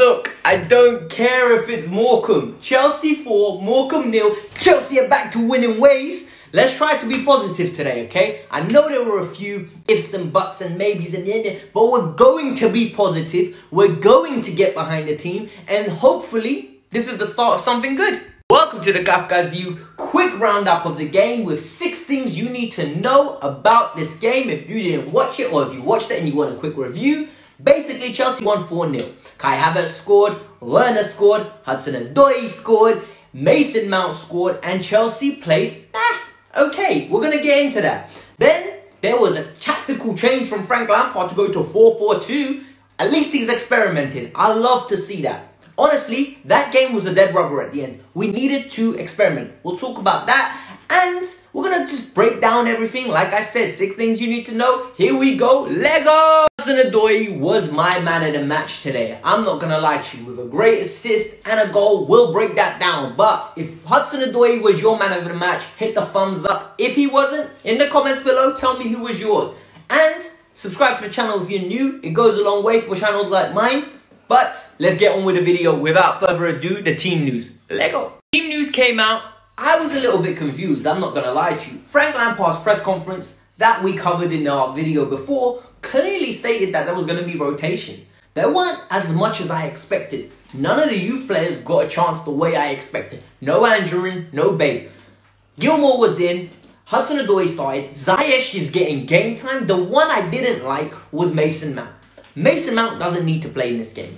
Look, I don't care if it's Morecambe. Chelsea 4, Morecambe 0. Chelsea are back to winning ways. Let's try to be positive today, okay? I know there were a few ifs and buts and maybes in the end, but we're going to be positive. We're going to get behind the team, and hopefully, this is the start of something good. Welcome to the Kafka's View. Quick roundup of the game with 6 things you need to know about this game if you didn't watch it, or if you watched it and you want a quick review. Basically, Chelsea won 4-0. Kai Havertz scored, Werner scored, Hudson-Odoi scored, Mason Mount scored, and Chelsea played, okay, we're going to get into that. Then, there was a tactical change from Frank Lampard to go to 4-4-2. At least he's experimented. I love to see that. Honestly, that game was a dead rubber at the end. We needed to experiment. We'll talk about that. And we're going to just break down everything. Like I said, 6 things you need to know. Here we go. Lego! HudsonOdoi was my man of the match today. I'm not going to lie to you. With a great assist and a goal, we'll break that down. But if HudsonOdoi was your man of the match, hit the thumbs up. If he wasn't, in the comments below, tell me who was yours. And subscribe to the channel if you're new. It goes a long way for channels like mine. But let's get on with the video. Without further ado, the team news. Lego. Team news came out. I was a little bit confused, I'm not going to lie to you. Frank Lampard's press conference that we covered in our video before clearly stated that there was going to be rotation. There weren't as much as I expected. None of the youth players got a chance the way I expected. No Angerin, no Babe. Gilmore was in, HudsonOdoi started, Ziyech is getting game time. The one I didn't like was Mason Mount. Mason Mount doesn't need to play in this game.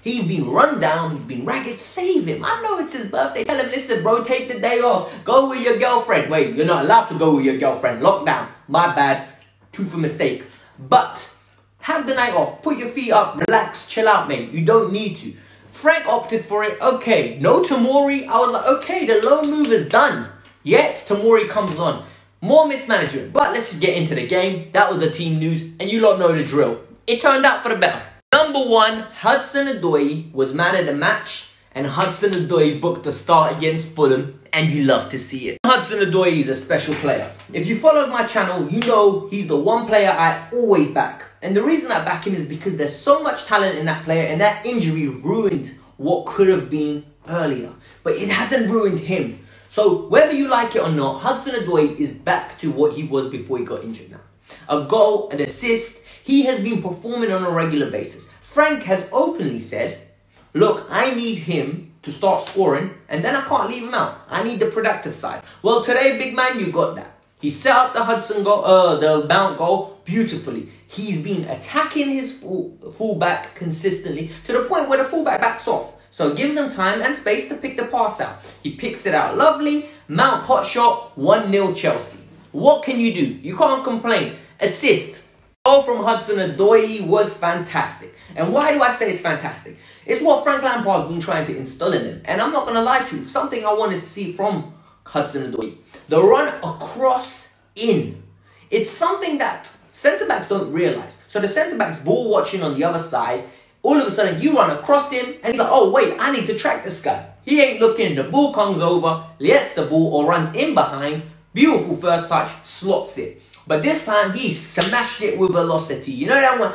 He's been run down, he's been ragged, save him. I know it's his birthday, tell him, listen bro, take the day off. Go with your girlfriend. Wait, you're not allowed to go with your girlfriend. Lockdown, my bad, too for mistake. But, have the night off, put your feet up, relax, chill out mate. You don't need to. Frank opted for it, okay. No Tomori, I was like, okay, the low move is done. Yet, Tomori comes on. More mismanagement, but let's just get into the game. That was the team news, and you lot know the drill. It turned out for the better. Number 1, HudsonOdoi was man of the match, and HudsonOdoi booked the start against Fulham, and you love to see it. HudsonOdoi is a special player. If you followed my channel, you know he's the one player I always back. And the reason I back him is because there's so much talent in that player, and that injury ruined what could have been earlier. But it hasn't ruined him. So whether you like it or not, HudsonOdoi is back to what he was before he got injured now. A goal, an assist. He has been performing on a regular basis. Frank has openly said, look, I need him to start scoring, and then I can't leave him out. I need the productive side. Well, today, big man, you got that. He set up the the Mount goal beautifully. He's been attacking his fullback consistently to the point where the fullback backs off. So it gives him time and space to pick the pass out. He picks it out lovely. Mount hot shot, 1-0 Chelsea. What can you do? You can't complain. Assist. Goal from HudsonOdoi was fantastic. And why do I say it's fantastic? It's what Frank Lampard has been trying to instill in him. And I'm not going to lie to you, it's something I wanted to see from HudsonOdoi. The run across in. It's something that centre-backs don't realise. So the centre-back's ball watching on the other side. All of a sudden, you run across him, and he's like, oh wait, I need to track this guy. He ain't looking, the ball comes over, gets the ball or runs in behind. Beautiful first touch, slots it. But this time, he smashed it with velocity. You know that one?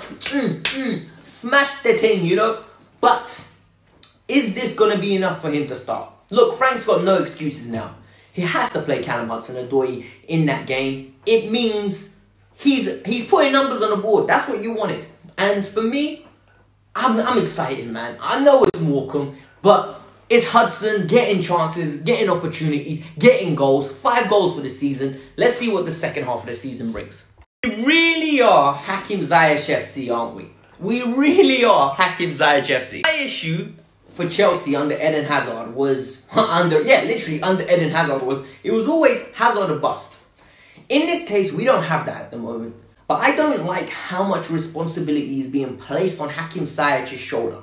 Smashed the thing, you know? But, is this going to be enough for him to start? Look, Frank's got no excuses now. He has to play Callum Hudson-Odoi in that game. It means he's putting numbers on the board. That's what you wanted. And for me, I'm excited, man. I know it's Morecambe, but it's Hudson getting chances, getting opportunities, getting goals. 5 goals for the season. Let's see what the second half of the season brings. We really are Hakim Ziyech FC, aren't we? We really are Hakim Ziyech FC. My issue for Chelsea under Eden Hazard was, literally under Eden Hazard was, it was always Hazard or bust. In this case, we don't have that at the moment. But I don't like how much responsibility is being placed on Hakim Ziyech's shoulder.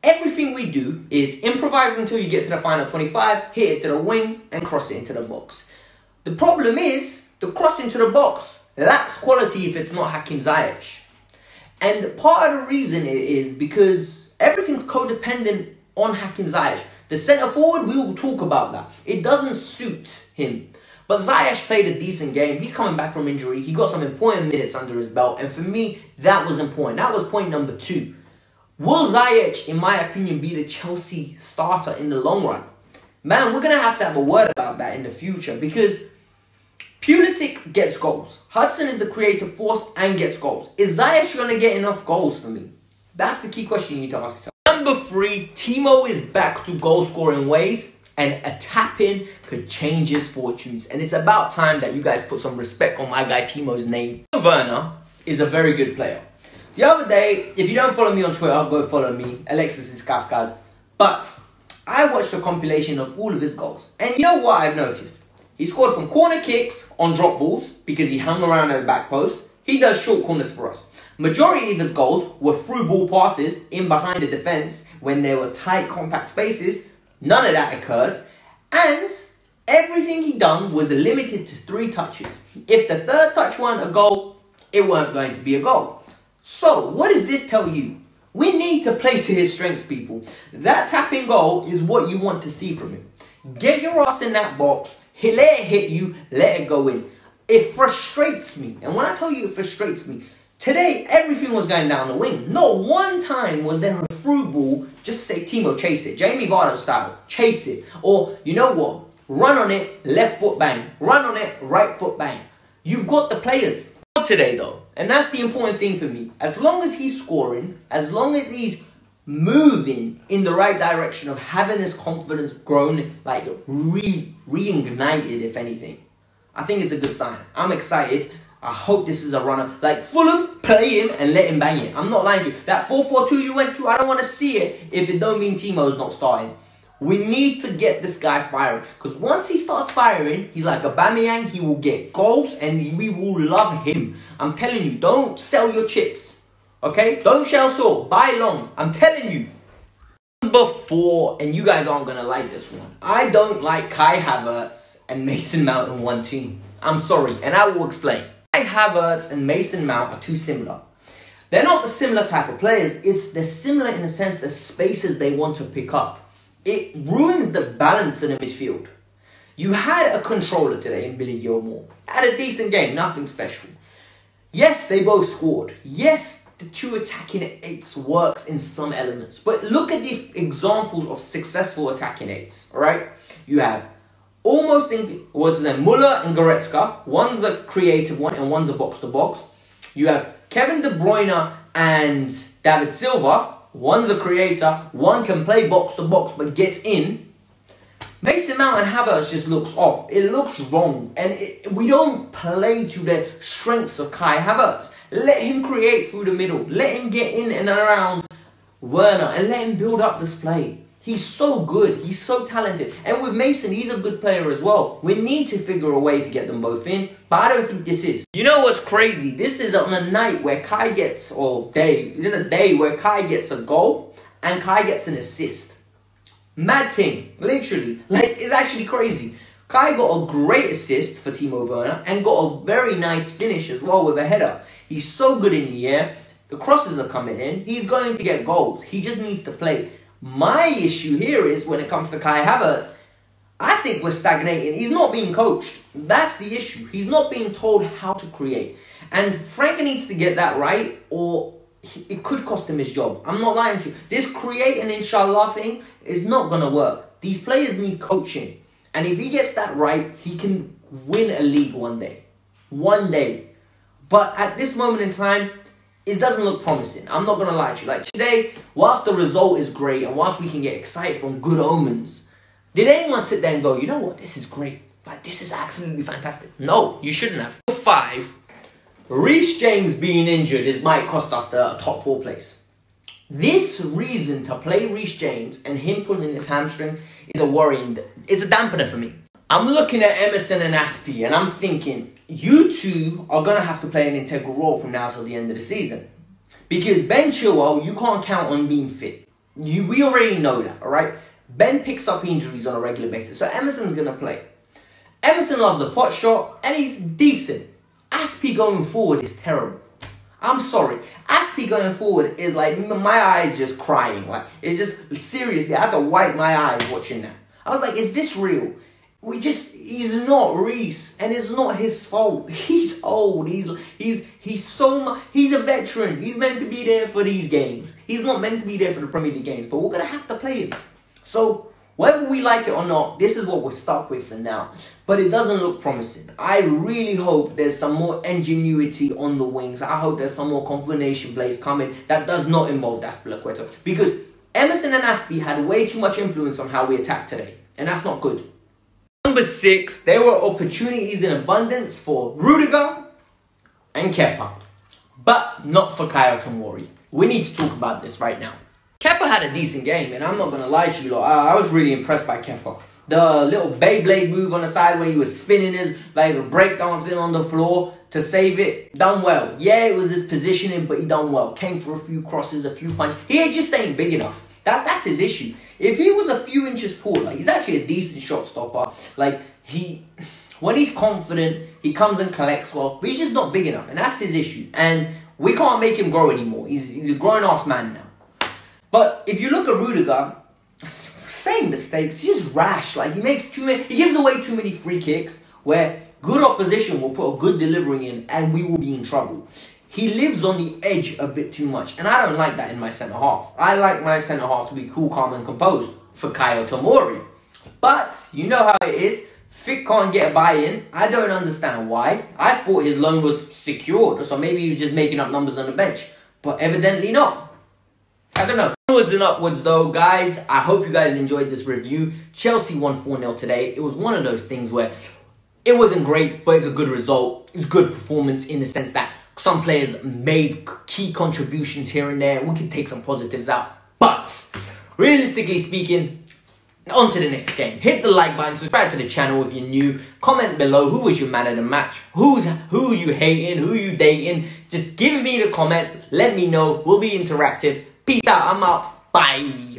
Everything we do is improvise until you get to the final 25, hit it to the wing, and cross it into the box. The problem is, the cross into the box lacks quality if it's not Hakim Ziyech. And part of the reason is because everything's codependent on Hakim Ziyech. The centre forward, we will talk about that. It doesn't suit him. But Ziyech played a decent game. He's coming back from injury. He got some important minutes under his belt. And for me, that was important. That was point number 2. Will Ziyech, in my opinion, be the Chelsea starter in the long run? Man, we're going to have a word about that in the future because Pulisic gets goals. Hudson is the creative force and gets goals. Is Ziyech going to get enough goals for me? That's the key question you need to ask yourself. Number 3, Timo is back to goal-scoring ways, and a tap-in could change his fortunes. And it's about time that you guys put some respect on my guy Timo's name. Timo Werner is a very good player. The other day, if you don't follow me on Twitter, go follow me. Alexis is Kafka's. But I watched a compilation of all of his goals. And you know what I've noticed? He scored from corner kicks on drop balls because he hung around at the back post. He does short corners for us. Majority of his goals were through ball passes in behind the defence when there were tight, compact spaces. None of that occurs. And everything he done was limited to 3 touches. If the 3rd touch weren't a goal, it weren't going to be a goal. So, what does this tell you? We need to play to his strengths, people. That tapping goal is what you want to see from him. Get your ass in that box, let it hit you, let it go in. It frustrates me. And when I tell you it frustrates me, today everything was going down the wing. Not one time was there a through ball, just say, Timo, chase it. Jamie Vardy style, chase it. Or, you know what? Run on it, left foot bang. Run on it, right foot bang. You've got the players. Today though, and that's the important thing for me. As long as he's scoring, as long as he's moving in the right direction of having his confidence grown, like reignited, if anything, I think it's a good sign. I'm excited. I hope this is a runner. Like Fulham, play him and let him bang it. I'm not lying to you. That 4-4-2 you went to, I don't want to see it if it don't mean Timo's not starting. We need to get this guy firing. Because once he starts firing, he's like Aubameyang. He will get goals and we will love him. I'm telling you, don't sell your chips. Okay? Don't sell short. Buy long. I'm telling you. Number 4, and you guys aren't going to like this one. I don't like Kai Havertz and Mason Mount in one team. I'm sorry, and I will explain. Kai Havertz and Mason Mount are too similar. They're not the similar type of players. They're similar in the sense the spaces they want to pick up. It ruins the balance in the midfield. You had a controller today in Billy Gilmore. Had a decent game, nothing special. Yes, they both scored. Yes, the 2 attacking 8s works in some elements. But look at the examples of successful attacking 8s, alright? You have almost Muller and Goretzka. One's a creative one and one's a box-to-box. You have Kevin De Bruyne and David Silva. One's a creator, one can play box-to-box but gets in. Mason Mount and Havertz just looks off. It looks wrong. And we don't play to the strengths of Kai Havertz. Let him create through the middle. Let him get in and around Werner and let him build up this play. He's so good. He's so talented. And with Mason, he's a good player as well. We need to figure a way to get them both in. But I don't think this is. You know what's crazy? This is on a night where Kai gets, or day. This is a day where Kai gets a goal and Kai gets an assist. Mad thing. Literally. Like, it's actually crazy. Kai got a great assist for Timo Werner and got a very nice finish as well with a header. He's so good in the air. The crosses are coming in. He's going to get goals. He just needs to play. My issue here is when it comes to Kai Havertz, I think we're stagnating. He's not being coached. That's the issue. He's not being told how to create. And Frank needs to get that right or it could cost him his job. I'm not lying to you. This create and inshallah thing is not going to work. These players need coaching. And if he gets that right, he can win a league one day. One day. But at this moment in time, it doesn't look promising. I'm not going to lie to you. Like today, whilst the result is great and whilst we can get excited from good omens, did anyone sit there and go, you know what, this is great. Like, this is absolutely fantastic. No, you shouldn't have. 5, Reece James being injured might cost us the top 4 place. This reason to play Reece James and him pulling his hamstring is a worrying, it's a dampener for me. I'm looking at Emerson and Aspie and I'm thinking, you two are going to have to play an integral role from now till the end of the season. Because Ben Chilwell, you can't count on being fit. We already know that, alright? Ben picks up injuries on a regular basis, so Emerson's going to play. Emerson loves a pot shot, and he's decent. Aspie going forward is terrible. I'm sorry. Aspie going forward is like, my eyes just crying. Like, it's just, seriously, I had to wipe my eyes watching that. I was like, is this real? he's not Reece, and it's not his fault. He's old. He's a veteran. He's meant to be there for these games. He's not meant to be there for the Premier League games, but we're going to have to play him. So, whether we like it or not, this is what we're stuck with for now. But it doesn't look promising. I really hope there's some more ingenuity on the wings. I hope there's some more combination plays coming that does not involve Azpilicueta. Because Emerson and Aspi had way too much influence on how we attack today. And that's not good. Number 6, there were opportunities in abundance for Rudiger and Kepa. But not for Kaya Tomori. We need to talk about this right now. Kepa had a decent game, and I'm not going to lie to you, I was really impressed by Kepa. The little Beyblade move on the side when he was spinning his, like, breakdancing on the floor to save it, done well. Yeah, it was his positioning, but he done well. Came for a few crosses, a few punches. He just ain't big enough. That's his issue. If he was a few inches taller, he's actually a decent shot stopper. Like, when he's confident, he comes and collects well, but he's just not big enough, and that's his issue. And we can't make him grow anymore. He's a grown-ass man now. But if you look at Rudiger, same mistakes. He's just rash. Like, he gives away too many free kicks where good opposition will put a good delivery in and we will be in trouble. He lives on the edge a bit too much, and I don't like that in my centre-half. I like my centre-half to be cool, calm and composed for Kaya Tomori. But, you know how it is. Fick can't get a buy-in. I don't understand why. I thought his loan was secured, so maybe he was just making up numbers on the bench. But evidently not. I don't know. Onwards and upwards though, guys. I hope you guys enjoyed this review. Chelsea won 4-0 today. It was one of those things where it wasn't great, but it's a good result. It's good performance in the sense that some players made key contributions here and there. We can take some positives out. But, realistically speaking, on to the next game. Hit the like button, subscribe to the channel if you're new. Comment below who was your man of the match. Who you hating, who you dating. Just give me the comments. Let me know. We'll be interactive. Peace out. I'm out. Bye.